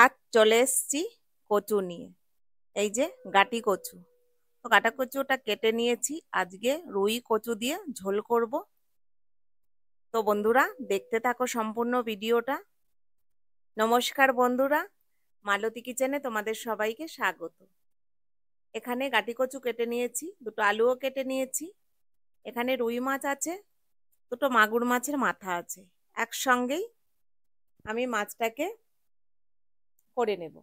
আজ চলে এসেছি কচু নিয়ে। এই যে গাটি কচু। তো গাটা কচুটা কেটে নিয়েছি, আজকে রুই কচু দিয়ে ঝোল করব। তো বন্ধুরা, দেখতে থাকো সম্পূর্ণ ভিডিওটা। নমস্কার বন্ধুরা, মালতী কিচেনে তোমাদের সবাইকে স্বাগত। এখানে গাটি কচু কেটে নিয়েছি, দুটো আলুও কেটে নিয়েছি। এখানে রুই মাছ আছে, দুটো মাগুর মাছের মাথা আছে। একসঙ্গেই আমি মাছটাকে করে নেব।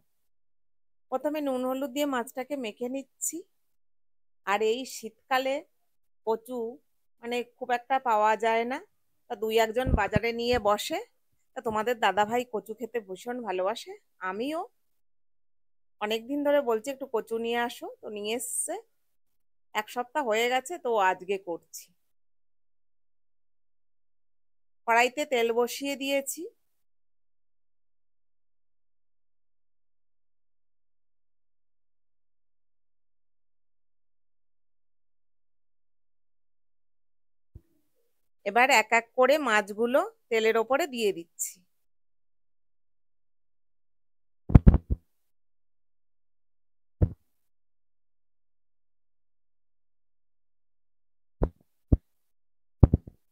প্রথমে নুন হলুদ দিয়ে মাছটাকে মেখে নিচ্ছি। আর এই শীতকালে কচু খুব একটা পাওয়া যায় না, তা দুই একজন বাজারে নিয়ে বসে। তা তোমাদের দাদাভাই কচু খেতে ভীষণ ভালোবাসে, আমিও অনেকদিন ধরে বলছি একটু কচু নিয়ে আসো, তো নিয়ে এসছে। এক সপ্তাহ হয়ে গেছে, তো আজকে করছি। কড়াইতে তেল বসিয়ে দিয়েছি। এবার এক এক করে মাছগুলো তেলের ওপরে দিয়ে দিচ্ছি।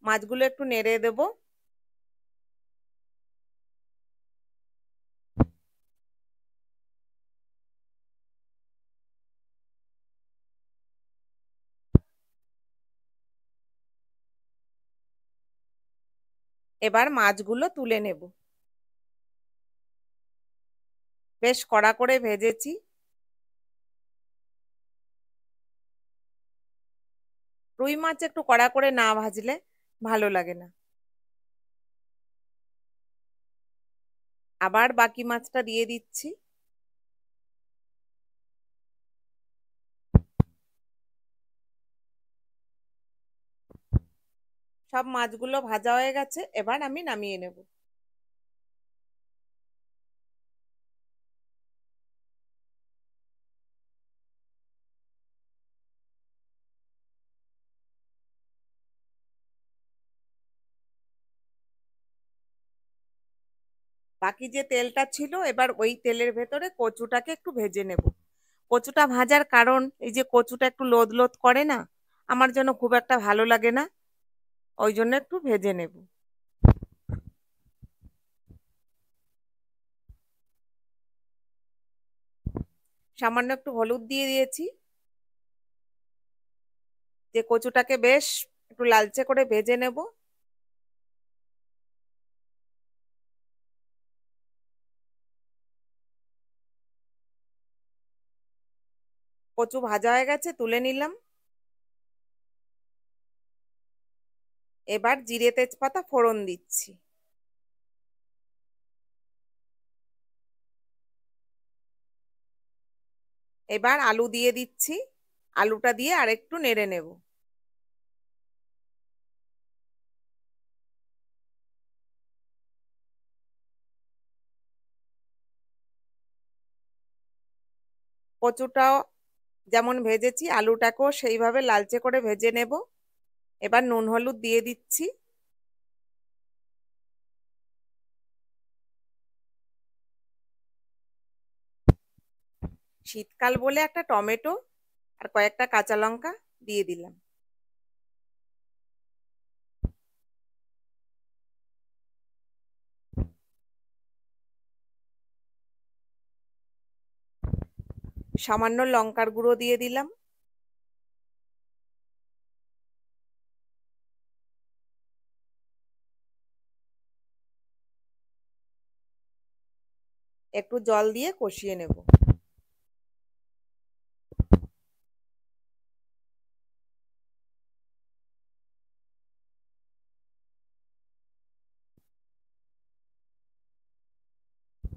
মাছগুলো একটু নেড়ে দেব। এবার মাছগুলো তুলে নেব। বেশ কড়া করে ভেজেছি। রুই মাছ একটু কড়া করে না ভাজলে ভালো লাগে না। আবার বাকি মাছটা দিয়ে দিচ্ছি। সব মাছগুলো ভাজা হয়ে গেছে, এবার আমি নামিয়ে নেব। বাকি যে তেলটা ছিল, এবার ওই তেলের ভেতরে কচুটাকে একটু ভেজে নেব। কচুটা ভাজার কারণ, এই যে কচুটা একটু লোদ লোদ করে না, আমার জন্য খুব একটা ভালো লাগে না, ওই জন্য একটু ভেজে নেব। সামান্য একটু হলুদ দিয়ে দিয়েছি, যে কচুটাকে বেশ একটু লালচে করে ভেজে নেব। কচু ভাজা হয়ে গেছে, তুলে নিলাম। এবার জিরে তেজপাতা ফোড়ন দিচ্ছি। এবার আলু দিয়ে দিচ্ছি। আলুটা দিয়ে আরেকটু নেড়ে নেব। কচুটাও যেমন ভেজেছি, আলুটাকেও সেইভাবে লালচে করে ভেজে নেব। এবার নুন হলুদ দিয়ে দিচ্ছি। শীতকাল বলে একটা টমেটো আর কয়েকটা কাঁচা লঙ্কা দিয়ে দিলাম। সামান্য লঙ্কার গুঁড়ো দিয়ে দিলাম। একটু জল দিয়ে কষিয়ে নেব।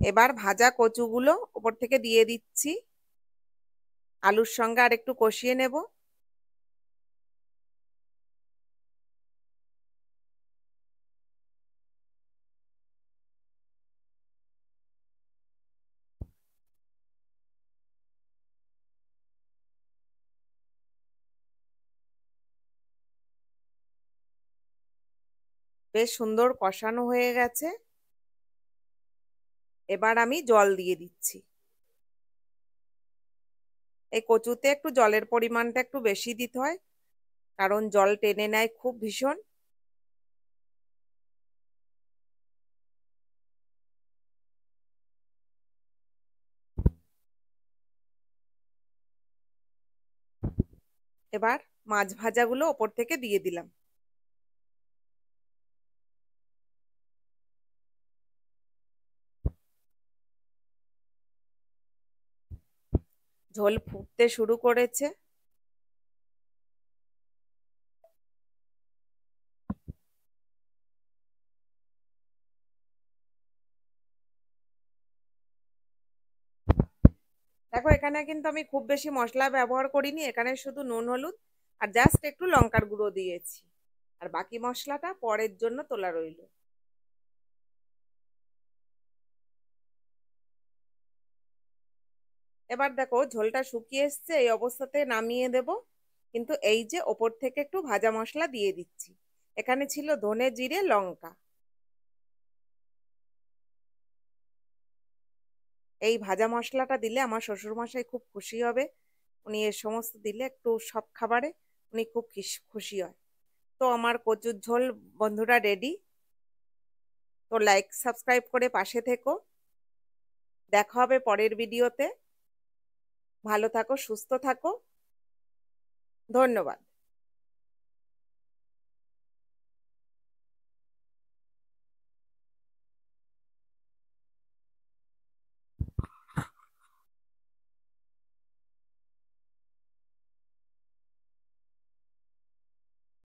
এবার ভাজা কচুগুলো উপর থেকে দিয়ে দিচ্ছি। আলুর সঙ্গে আর একটু কষিয়ে নেব। বেশ সুন্দর কষানো হয়ে গেছে। এবার আমি জল দিয়ে দিচ্ছি। এই কচুতে একটু জলের পরিমাণটা একটু বেশি দিতে হয়, কারণ জল টেনে নেয় খুব ভীষণ। এবার মাছ ভাজাগুলো ওপর থেকে দিয়ে দিলাম। ঝোল ফুটতে শুরু করেছে। দেখো এখানে কিন্তু আমি খুব বেশি মশলা ব্যবহার করিনি, এখানে শুধু নুন হলুদ আর জাস্ট একটু লঙ্কার গুঁড়ো দিয়েছি, আর বাকি মশলাটা পরের জন্য তোলা রইলো। এবার দেখো ঝোলটা শুকিয়ে এসছে, এই অবস্থাতে নামিয়ে দেব। কিন্তু এই যে ওপর থেকে একটু ভাজা মশলা দিয়ে দিচ্ছি। এখানে ছিল ধনে জিরে লঙ্কা। এই ভাজা মশলাটা দিলে আমার শ্বশুর মশাই খুব খুশি হবে। উনি এর সমস্ত দিলে একটু সব খাবারে উনি খুব খুশি হয়। তো আমার কচুর ঝোল বন্ধুরা রেডি। তো লাইক সাবস্ক্রাইব করে পাশে থেকো। দেখা হবে পরের ভিডিওতে। ভালো থাকো, সুস্থ থাকো। ধন্যবাদ।